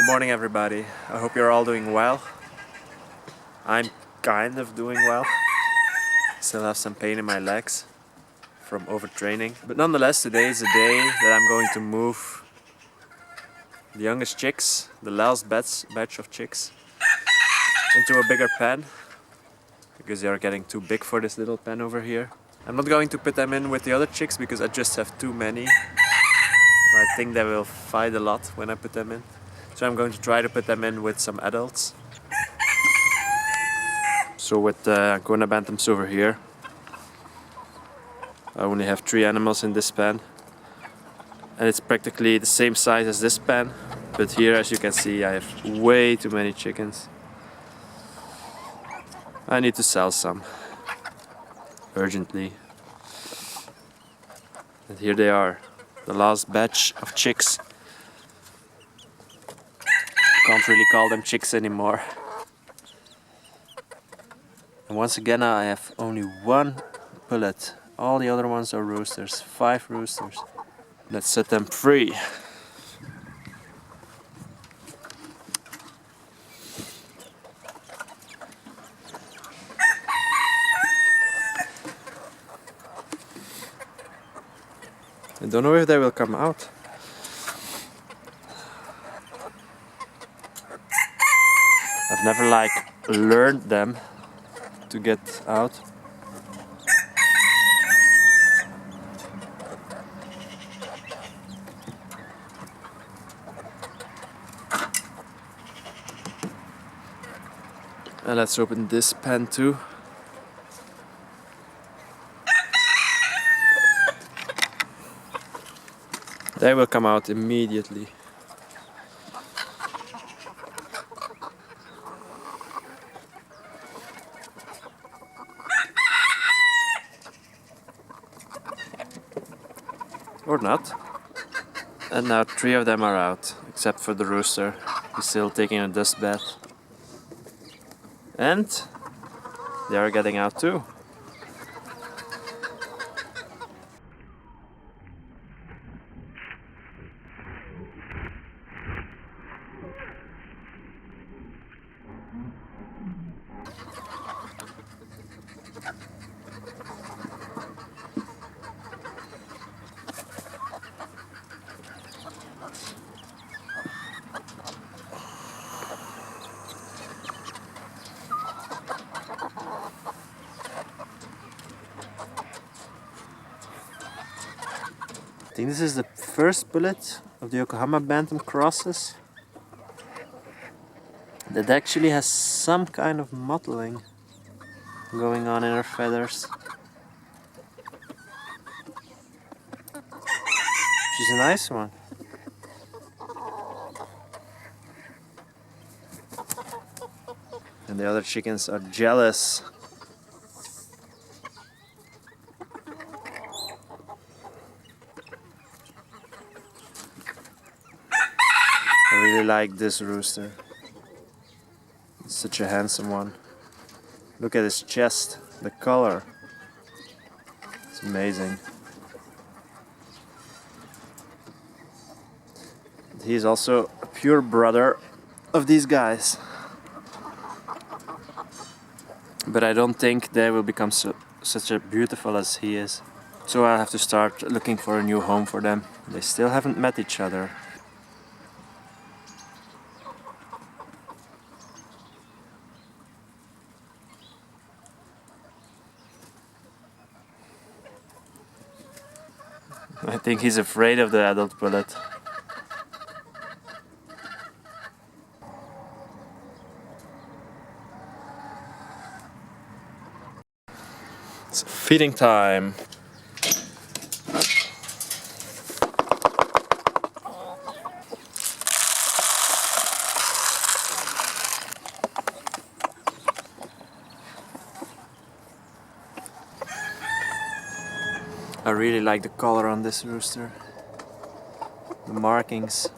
Good morning everybody, I hope you're all doing well. I'm kind of doing well. Still have some pain in my legs from overtraining. But nonetheless, today is a day that I'm going to move the youngest chicks, the last batch of chicks, into a bigger pen. Because they are getting too big for this little pen over here. I'm not going to put them in with the other chicks because I just have too many. I think they will fight a lot when I put them in. So I'm going to try to put them in with some adults. So with the Ancona bantams over here, I only have 3 animals in this pen. And it's practically the same size as this pen. But here, as you can see, I have way too many chickens. I need to sell some. Urgently. And here they are. The last batch of chicks. Can't really call them chicks anymore. And once again I have only 1 pullet. All the other ones are roosters. 5 roosters. Let's set them free. I don't know if they will come out. I've never learned them to get out. And let's open this pen too. They will come out immediately. Or not. And now 3 of them are out, except for the rooster. He's still taking a dust bath. And they are getting out too. I think this is the first bullet of the Yokohama bantam crosses that actually has some kind of mottling going on in her feathers. She's a nice one. And the other chickens are jealous. I really like this rooster. It's such a handsome one. Look at his chest, the color. It's amazing. He's also a pure brother of these guys. But I don't think they will become such a beautiful as he is. So I have to start looking for a new home for them. They still haven't met each other. I think he's afraid of the adult bullet. It's feeding time. I really like the color on this rooster. The markings.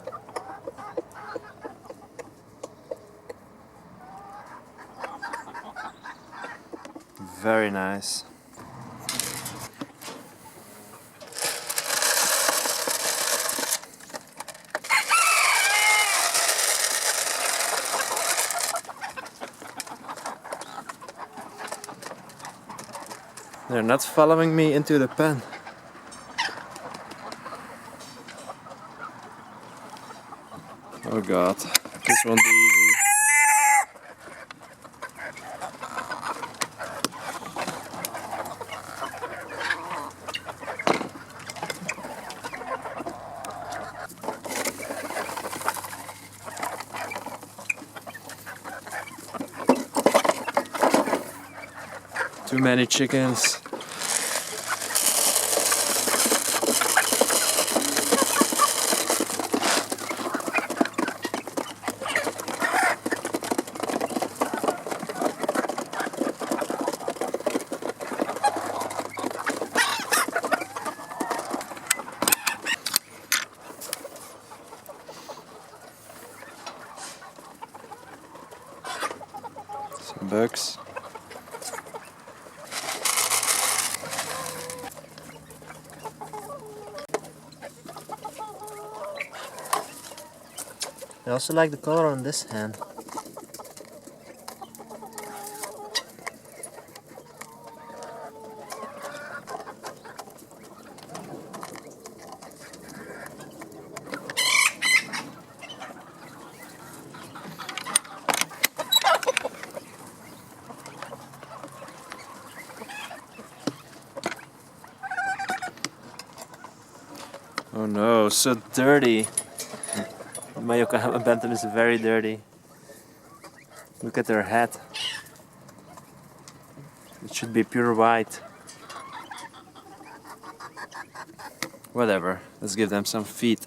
Very nice. They're not following me into the pen. Oh god, this won't be easy. Too many chickens. Some bugs. I also like the color on this hand. Oh no, so dirty. My Yokohama bantam is very dirty. Look at their head. It should be pure white. Whatever, let's give them some feed.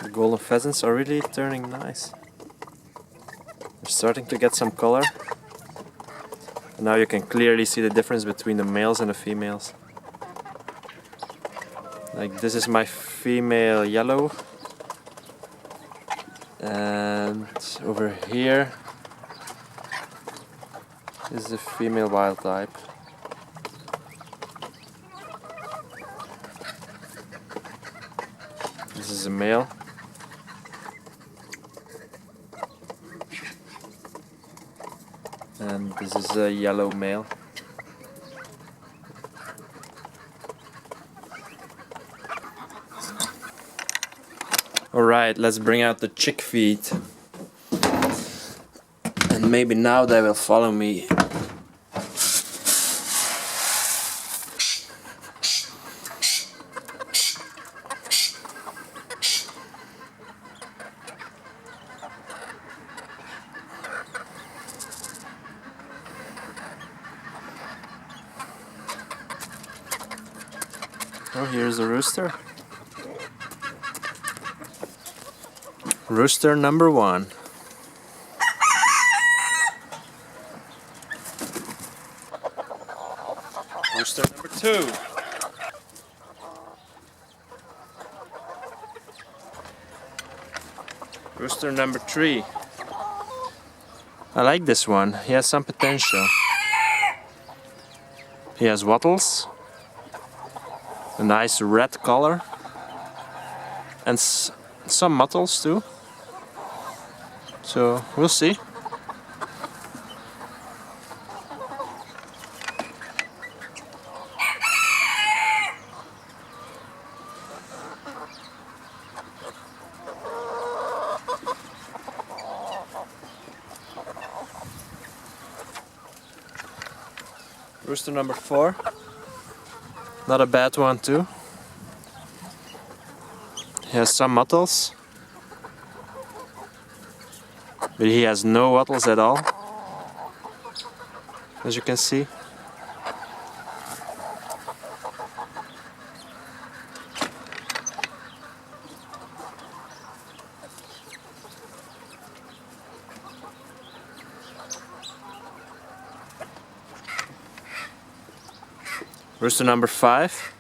The golden pheasants are really turning nice. They're starting to get some color. And now you can clearly see the difference between the males and the females. Like this is my female yellow, and over here is the female wild type. This is a male. And this is a yellow male. Alright, let's bring out the chick feed. And maybe now they will follow me. Oh, here's a rooster. Rooster number 1. Rooster number 2. Rooster number 3. I like this one. He has some potential. He has wattles, a nice red color, and some mottles too. So we'll see. Rooster number 4. Not a bad one too. He has some mottles, but he has no wattles at all, as you can see. Rooster number 5,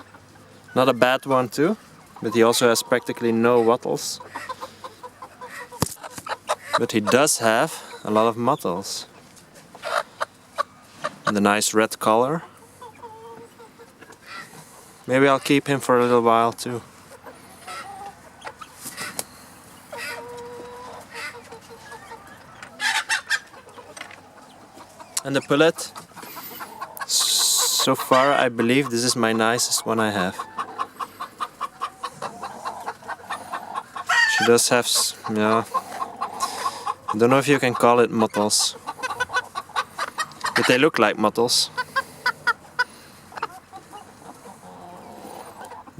not a bad one too, but he also has practically no wattles. But he does have a lot of mottles. And a nice red color. Maybe I'll keep him for a little while too. And the pullet, so far I believe this is my nicest one I have. She does have, yeah, I don't know if you can call it mottles, but they look like mottles.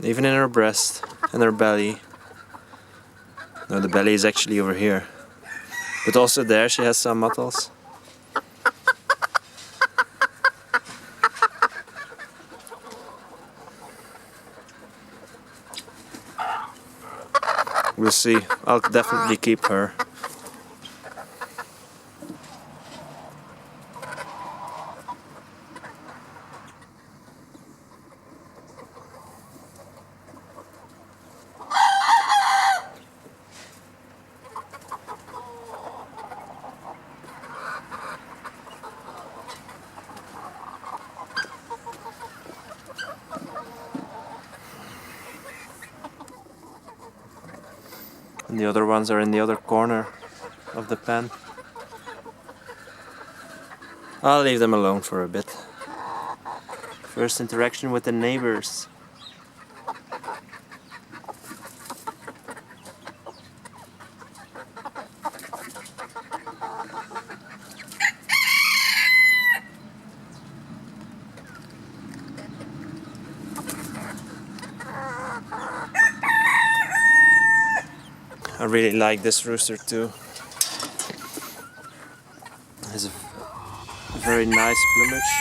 Even in her breast and her belly. No, the belly is actually over here. But also there she has some mottles. We'll see. I'll definitely keep her. And the other ones are in the other corner of the pen. I'll leave them alone for a bit. First interaction with the neighbors. I really like this rooster too. Has a very nice plumage.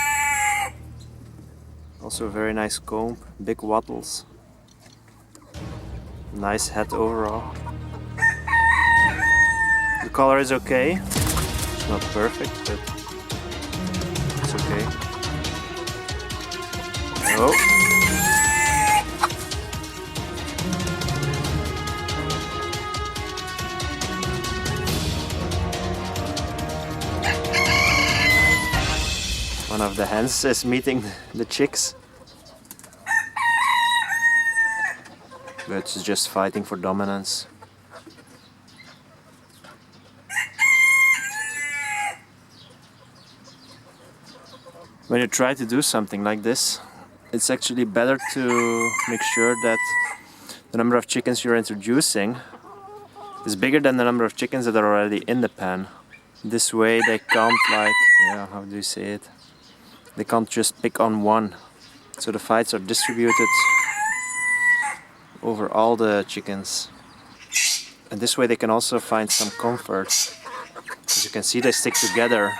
Also a very nice comb, big wattles. Nice head overall. The color is okay. It's not perfect, but it's okay. Oh. One of the hens is meeting the chicks. But it's just fighting for dominance. When you try to do something like this, it's actually better to make sure that the number of chickens you're introducing is bigger than the number of chickens that are already in the pen. This way they can't, like, yeah, how do you say it? They can't just pick on one. So the fights are distributed over all the chickens. And this way they can also find some comfort. As you can see, they stick together.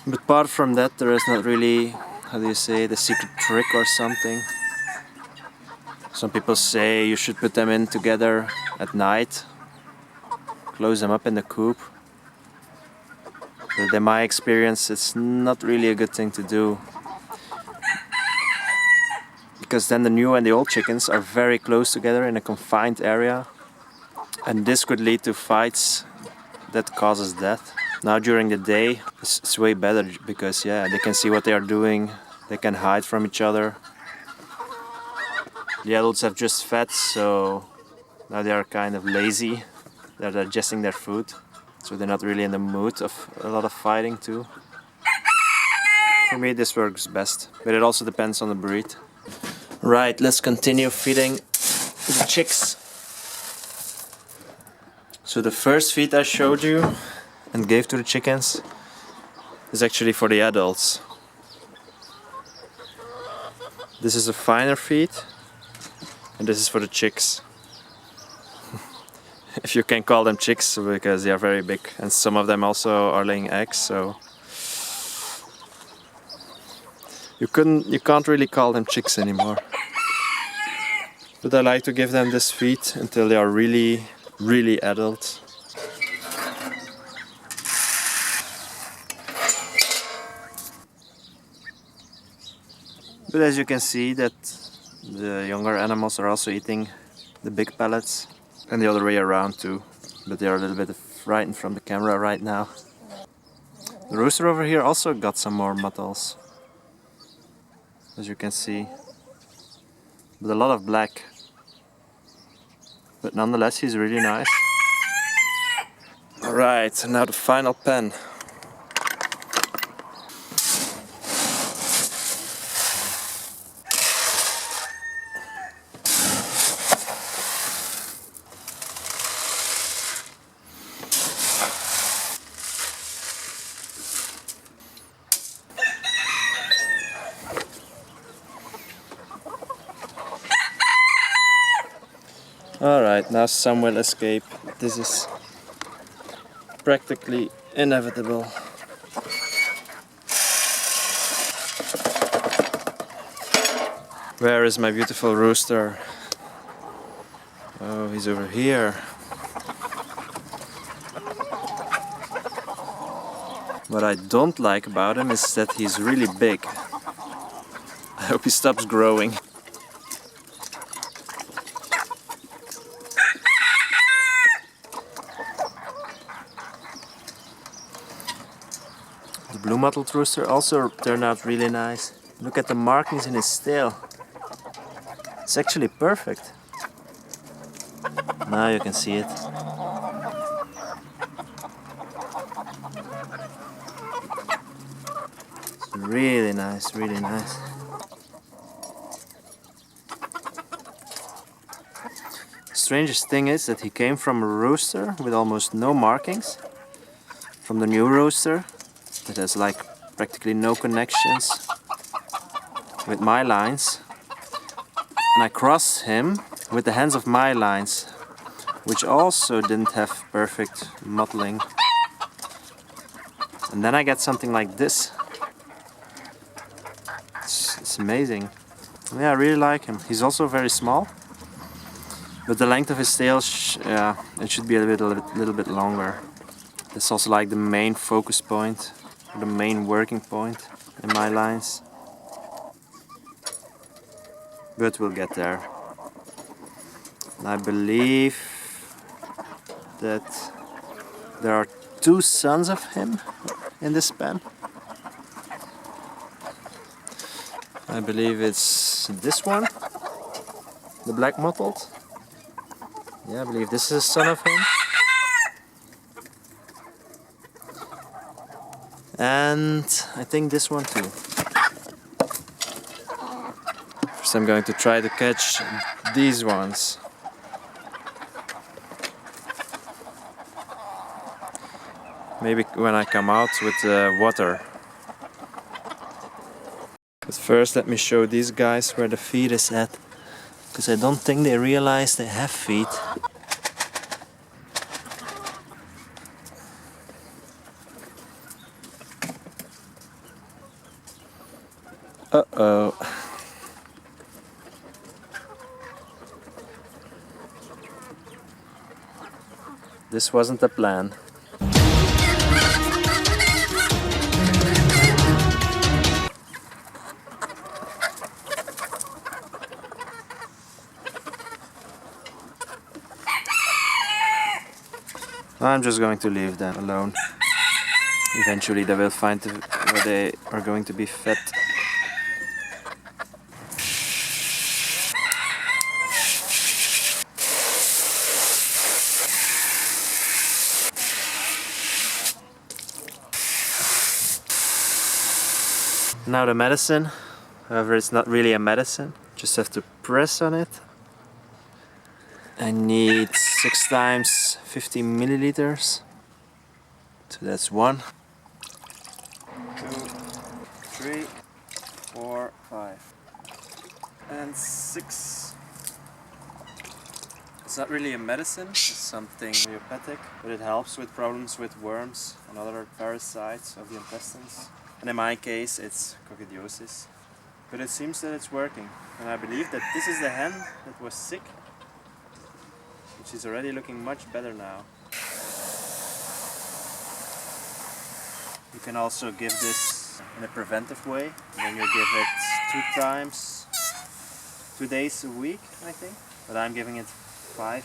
But apart from that, there is not really, how do you say, the secret trick or something. Some people say you should put them in together at night, close them up in the coop. But in my experience, it's not really a good thing to do. Because then the new and the old chickens are very close together in a confined area. And this could lead to fights that causes death. Now during the day, it's way better because, yeah, they can see what they are doing. They can hide from each other. The adults have just fed, so now they are kind of lazy. They're digesting their food, so they're not really in the mood of a lot of fighting too. For me this works best, but it also depends on the breed. Right, let's continue feeding the chicks. So the first feed I showed you and gave to the chickens is actually for the adults. This is a finer feed. And this is for the chicks. If you can call them chicks, because they are very big. And some of them also are laying eggs, so you can't really call them chicks anymore. But I like to give them this feed until they are really, really adult. But as you can see, that the younger animals are also eating the big pellets, and the other way around too, but they are a little bit frightened from the camera right now. The rooster over here also got some more mottles, as you can see, but a lot of black. but nonetheless he's really nice. Alright, now the final pen. Alright, now some will escape. This is practically inevitable. Where is my beautiful rooster? Oh, he's over here. What I don't like about him is that he's really big. I hope he stops growing. The blue mottled rooster also turned out really nice. Look at the markings in his tail. It's actually perfect. Now you can see it. It's really nice, really nice. The strangest thing is that he came from a rooster with almost no markings. From the new rooster that has like practically no connections with my lines. And I crossed him with the hands of my lines, which also didn't have perfect mottling. And then I get something like this. It's amazing. Yeah, I really like him. He's also very small, but the length of his tail, it should be a little bit longer. That's also like the main focus point, or the main working point in my lines. But we'll get there. And I believe that there are 2 sons of him in this pen. I believe it's this one, the black mottled. Yeah, I believe this is a son of him. And I think this one too. First I'm going to try to catch these ones. Maybe when I come out with the water. But first let me show these guys where the feed is at. Because I don't think they realize they have feet. Uh-oh. This wasn't the plan. I'm just going to leave them alone. Eventually they will find where they are going to be fed. Now the medicine, however it's not really a medicine, just have to press on it. I need 6 times 50 milliliters. So that's 1, 2, 3, 4, 5, and 6. It's not really a medicine, it's something homeopathic, but it helps with problems with worms and other parasites of the intestines. And in my case it's coccidiosis. But it seems that it's working, and I believe that this is the hen that was sick. She's already looking much better now. You can also give this in a preventive way. Then you give it 2 times, 2 days a week, I think. But I'm giving it 5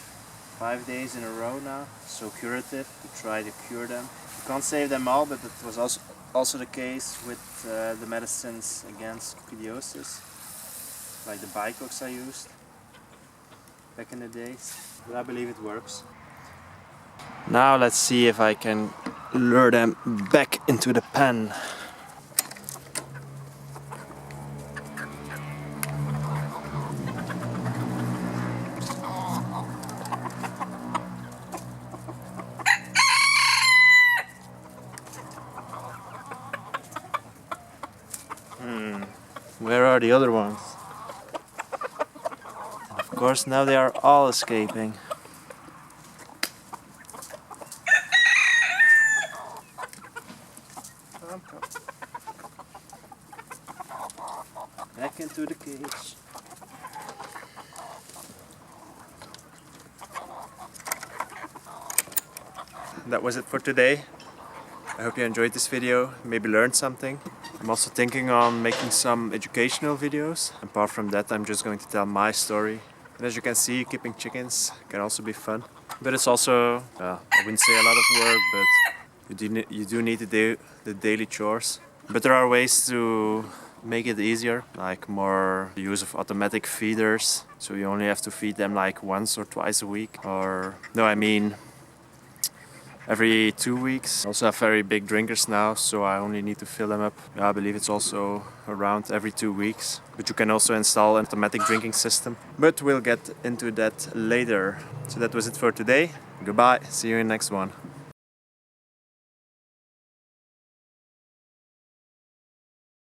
days in a row now. So curative, to try to cure them. You can't save them all, but it was also the case with the medicines against coccidiosis, like the bicox I used. back in the days, but I believe it works. Now let's see if I can lure them back into the pen. Where are the other ones? Of course, now they are all escaping. Back into the cage. That was it for today. I hope you enjoyed this video, maybe learned something. I'm also thinking on making some educational videos. Apart from that, I'm just going to tell my story. And as you can see, keeping chickens can also be fun. But it's also, I wouldn't say a lot of work, but you do need to do the daily chores. But there are ways to make it easier, like more use of automatic feeders. So you only have to feed them like once or twice a week. Or, no, I mean every 2 weeks. I also have very big drinkers now, so I only need to fill them up. I believe it's also around every 2 weeks. But you can also install an automatic drinking system. But we'll get into that later. So that was it for today. Goodbye, see you in the next one.